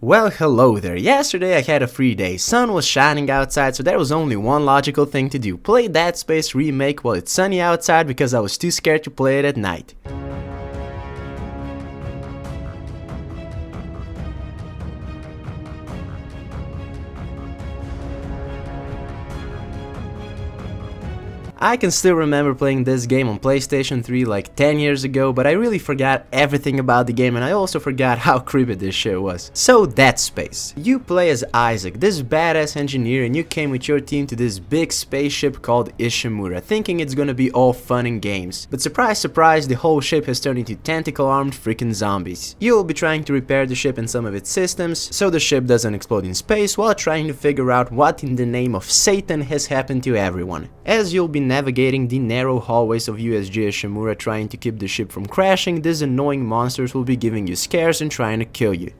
Well, hello there. Yesterday I had a free day, sun was shining outside, so there was only one logical thing to do: play Dead Space Remake while it's sunny outside because I was too scared to play it at night. I can still remember playing this game on PlayStation 3 like 10 years ago, but I really forgot everything about the game and I also forgot how creepy this shit was. So Dead Space. You play as Isaac, this badass engineer, and you came with your team to this big spaceship called Ishimura, thinking it's gonna be all fun and games. But surprise surprise, the whole ship has turned into tentacle-armed freaking zombies. You'll be trying to repair the ship and some of its systems, so the ship doesn't explode in space, while trying to figure out what in the name of Satan has happened to everyone. As you'll be navigating the narrow hallways of USG Ishimura trying to keep the ship from crashing, these annoying monsters will be giving you scares and trying to kill you.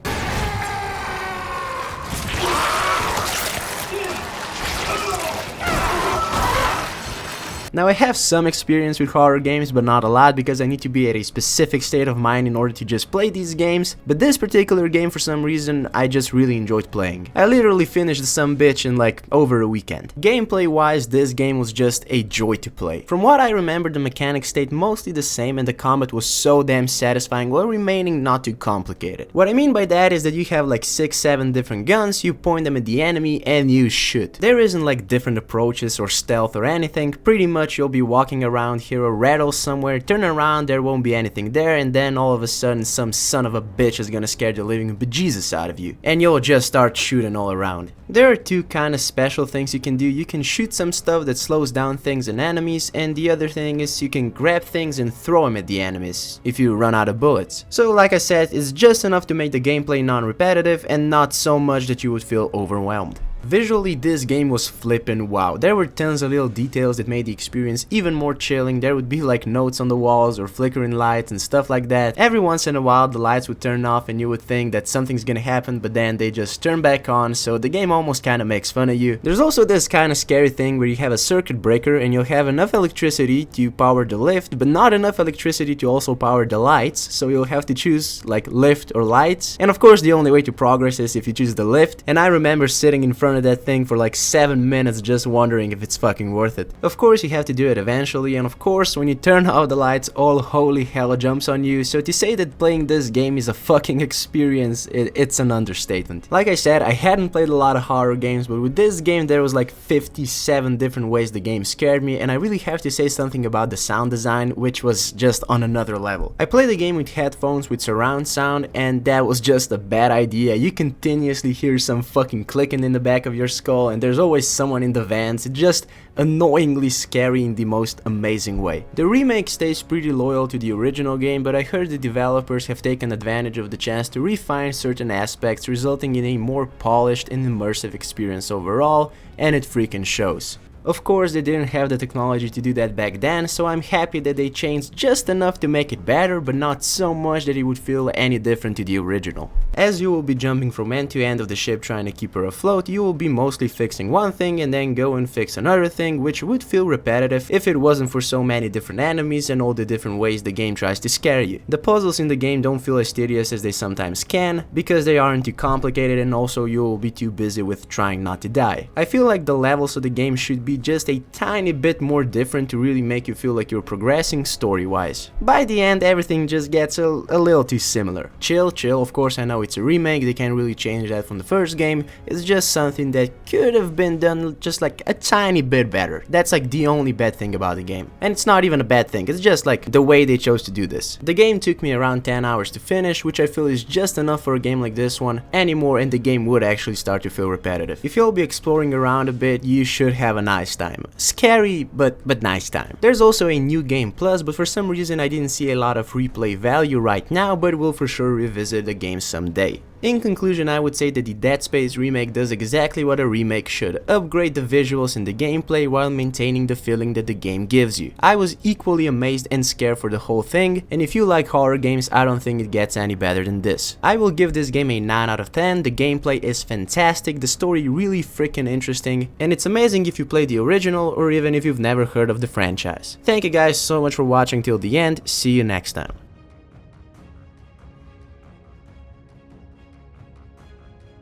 Now I have some experience with horror games, but not a lot because I need to be at a specific state of mind in order to just play these games, but this particular game for some reason I just really enjoyed playing. I literally finished some bitch in like over a weekend. Gameplay wise, this game was just a joy to play. From what I remember, the mechanics stayed mostly the same and the combat was so damn satisfying while remaining not too complicated. What I mean by that is that you have like 6-7 different guns, you point them at the enemy and you shoot. There isn't like different approaches or stealth or anything. Pretty much you'll be walking around, hear a rattle somewhere, turn around, there won't be anything there, and then all of a sudden some son of a bitch is gonna scare the living bejesus out of you, and you'll just start shooting all around. There are two kind of special things you can do. You can shoot some stuff that slows down things and enemies, and the other thing is you can grab things and throw them at the enemies if you run out of bullets. So like I said, it's just enough to make the gameplay non-repetitive and not so much that you would feel overwhelmed. Visually, this game was flippin' wow. There were tons of little details that made the experience even more chilling. There would be like notes on the walls or flickering lights and stuff like that. Every once in a while the lights would turn off and you would think that something's gonna happen, but then they just turn back on, so the game almost kinda makes fun of you. There's also this kinda scary thing where you have a circuit breaker and you'll have enough electricity to power the lift, but not enough electricity to also power the lights, so you'll have to choose like lift or lights. And of course the only way to progress is if you choose the lift, and I remember sitting in front of that thing for like 7 minutes just wondering if it's fucking worth it. Of course you have to do it eventually, and of course when you turn off the lights all holy hell jumps on you, so to say that playing this game is a fucking experience, it's an understatement. Like I said, I hadn't played a lot of horror games, but with this game there was like 57 different ways the game scared me, and I really have to say something about the sound design, which was just on another level. I played the game with headphones with surround sound, and that was just a bad idea. You continuously hear some fucking clicking in the back of your skull, and there's always someone in the vents. It's just annoyingly scary in the most amazing way. The remake stays pretty loyal to the original game, but I heard the developers have taken advantage of the chance to refine certain aspects, resulting in a more polished and immersive experience overall, and it freaking shows. Of course, they didn't have the technology to do that back then, so I'm happy that they changed just enough to make it better, but not so much that it would feel any different to the original. As you will be jumping from end to end of the ship trying to keep her afloat, you will be mostly fixing one thing and then go and fix another thing, which would feel repetitive if it wasn't for so many different enemies and all the different ways the game tries to scare you. The puzzles in the game don't feel as tedious as they sometimes can, because they aren't too complicated, and also you will be too busy with trying not to die. I feel like the levels of the game should be just a tiny bit more different to really make you feel like you're progressing story-wise. By the end, everything just gets a little too similar. Chill, of course I know it's a remake, they can't really change that from the first game, it's just something that could have been done just like a tiny bit better. That's like the only bad thing about the game. And it's not even a bad thing, it's just like the way they chose to do this. The game took me around 10 hours to finish, which I feel is just enough for a game like this one. Anymore and the game would actually start to feel repetitive. If you'll be exploring around a bit, you should have a nice time. Scary, but nice time. There's also a new game plus, but for some reason I didn't see a lot of replay value right now, but we'll for sure revisit the game someday. In conclusion, I would say that the Dead Space remake does exactly what a remake should: upgrade the visuals and the gameplay while maintaining the feeling that the game gives you. I was equally amazed and scared for the whole thing, and if you like horror games, I don't think it gets any better than this. I will give this game a 9 out of 10, the gameplay is fantastic, the story really freaking interesting, and it's amazing if you play the original or even if you've never heard of the franchise. Thank you guys so much for watching till the end, see you next time.